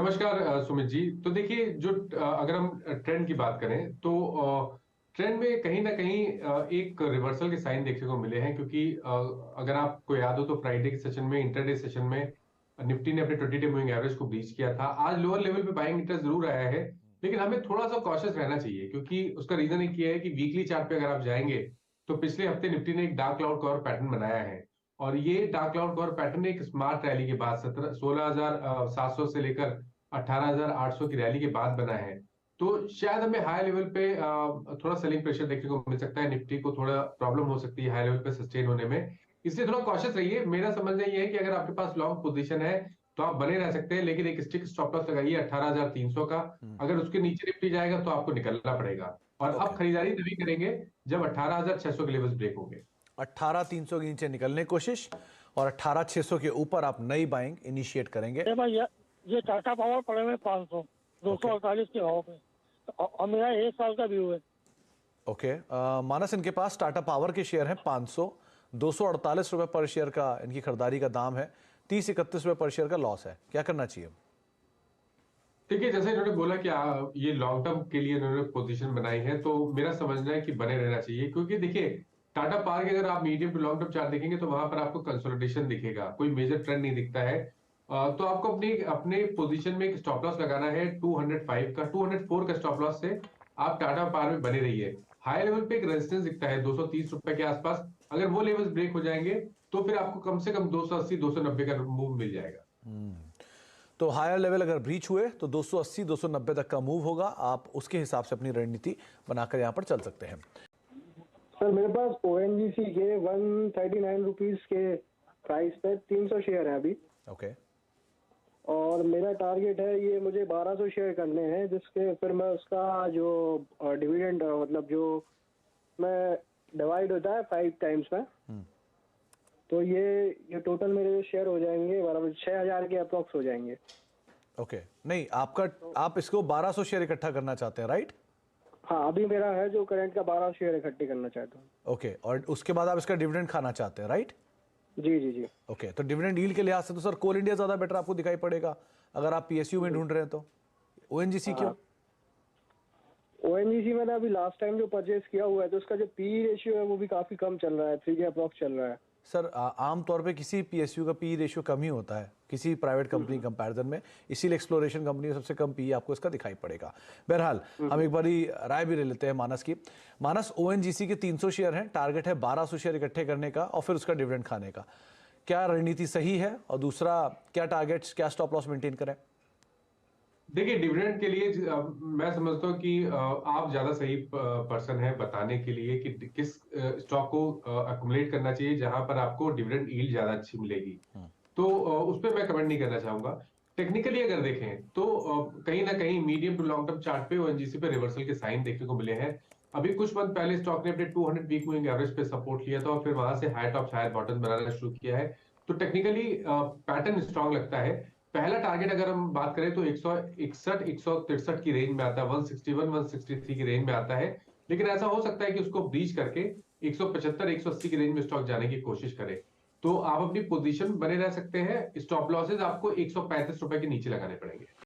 नमस्कार सुमित जी। तो देखिए जो अगर हम ट्रेंड की बात करें तो ट्रेंड में कहीं ना कहीं एक रिवर्सल के साइन देखने को मिले हैं, क्योंकि अगर आपको याद हो तो फ्राइडे के सेशन में, इंटरडे सेशन में निफ्टी ने अपने 20 डे मूविंग एवरेज को ब्रीच किया था। आज लोअर लेवल पे बाइंग इंटरेस्ट जरूर आया है, लेकिन हमें थोड़ा सा कॉशियस रहना चाहिए, क्योंकि उसका रीजन एक ये है कि वीकली चार्ट पे अगर आप जाएंगे तो पिछले हफ्ते निफ्टी ने एक डार्क क्लाउड कवर पैटर्न बनाया है। और ये डार्क क्लाउड कवर पैटर्न एक स्मार्ट रैली के बाद 16,700 से लेकर 18,800 की रैली के बाद बना है। तो शायद हमें हाई लेवल पे थोड़ा सेलिंग प्रेशर देखने को मिल सकता है, निफ्टी को थोड़ा प्रॉब्लम हो सकती है हाई लेवल पे सस्टेन होने में। इसलिए थोड़ा कॉशियस रहिए। मेरा समझना ये है कि अगर आपके पास लॉन्ग पोजीशन है तो आप बने रह सकते हैं, लेकिन एक स्टिक स्टॉप लॉस लगाइए 18,300 का। अगर उसके नीचे निफ्टी जाएगा तो आपको निकलना पड़ेगा, और अब ओके, खरीदारी तभी करेंगे जब 18,600 के लेवल्स ब्रेक होंगे। 18,300 के नीचे निकलने की कोशिश और 18,600 के ऊपर आप नई बाइंग इनिशिएट करेंगे। भाई ये टाटा पावर पड़े हुए 500 248 के भाव पे, और मेरा 1 साल का व्यू है। ओके, मानस, इनके पास टाटा पावर के शेयर हैं 500, 248 रुपए पर शेयर का इनकी खरीदारी का दाम है, 30-31 रुपए पर शेयर का लॉस है। क्या करना चाहिए? देखिए, जैसे इन्होंने बोला कि ये लॉन्ग टर्म के लिए इन्होंने पोजीशन बनाई है, तो मेरा समझना है कि बने रहना चाहिए। क्योंकि देखिए, टाटा पावर के अगर आप medium to long term chart देखेंगे तो वहां पर आपको कंसोलिडेशन दिखेगा, कोई मेजर ट्रेंड नहीं दिखता है। तो आपको अपनी अपने पोजीशन में एक स्टॉप लॉस लगाना है 205 का, 204 का स्टॉप लॉस से आप टाटा पावर में बने रहिए। हाई लेवल पे एक रेजिस्टेंस दिखता है 230 रुपए के आसपास। अगर वो लेवल्स ब्रेक हो जाएंगे तो फिर आपको कम से कम 280 290 का मूव मिल जाएगा। तो हायर लेवल अगर ब्रीच हुए तो 280-290 तक का मूव होगा। आप उसके हिसाब से अपनी रणनीति बनाकर यहाँ पर चल सकते हैं। सर, मेरे पास ONGC के 139 रुपीज के प्राइस पे 300 शेयर है अभी। ओके, और मेरा टारगेट है, ये मुझे 1200 शेयर करने हैं, जिसके फिर मैं उसका जो डिविडेंड मतलब जो मैं डिवाइड होता है 5 टाइम्स में, तो ये टोटल मेरे शेयर हो जाएंगे बराबर 6,000 के अप्रोक्स हो जाएंगे। ओके, नहीं, आप इसको 1200 शेयर इकट्ठा करना चाहते हैं, राइट? हाँ, अभी मेरा है जो करंट का 12 शेयर इकट्ठे करना चाहता हूँ। ओके, और उसके बाद आप इसका डिविडेंड खाना चाहते हैं, राइट? जी जी जी। ओके, तो डिविडेंड यील्ड के लिहाज से तो सर कोल इंडिया ज्यादा बेटर आपको दिखाई पड़ेगा अगर आप PSU में ढूंढ रहे हैं तो। ONGC क्यों? ONGC मैंने अभी लास्ट टाइम जो परचेस किया हुआ है तो उसका जो PE रेशियो है वो भी काफी कम चल रहा है, 3 के अप्रोक्स चल रहा है। सर, आमतौर पे किसी PSU का PE रेशियो कम ही होता है किसी प्राइवेट कंपनी कंपैरिजन में, इसीलिए एक्सप्लोरेशन कंपनी में सबसे कम PE आपको इसका दिखाई पड़ेगा। बहरहाल, हम एक बारी राय भी ले लेते हैं मानस की। मानस, ONGC के 300 शेयर हैं, टारगेट है 1200 शेयर इकट्ठे करने का और फिर उसका डिविडेंड खाने का। क्या रणनीति सही है? और दूसरा, क्या टारगेट्स, क्या स्टॉप लॉस मेंटेन करें? देखिए, डिविडेंड के लिए मैं समझता हूँ कि आप ज्यादा सही पर्सन है बताने के लिए कि किस स्टॉक को अकुमुलेट करना चाहिए जहां पर आपको डिविडेंड यील्ड ज्यादा अच्छी मिलेगी। तो उस पर मैं कमेंट नहीं करना चाहूंगा। टेक्निकली अगर देखें तो कहीं ना कहीं medium to long term chart पे ONGC पे रिवर्सल के साइन देखने को मिले हैं। अभी कुछ मंथ पहले स्टॉक ने अपने 200 वीक मूविंग एवरेज पे सपोर्ट लिया था और फिर वहां से हाई टॉप हायर बॉटम बनाना शुरू किया है। तो टेक्निकली पैटर्न स्ट्रांग लगता है। पहला टारगेट अगर हम बात करें तो 161 163 की रेंज में आता है, 161 163 की रेंज में आता है। लेकिन ऐसा हो सकता है कि उसको ब्रीच करके 175 180 की रेंज में स्टॉक जाने की कोशिश करे। तो आप अपनी पोजीशन बने रह सकते हैं। स्टॉप लॉसेज आपको 135 रुपए के नीचे लगाने पड़ेंगे।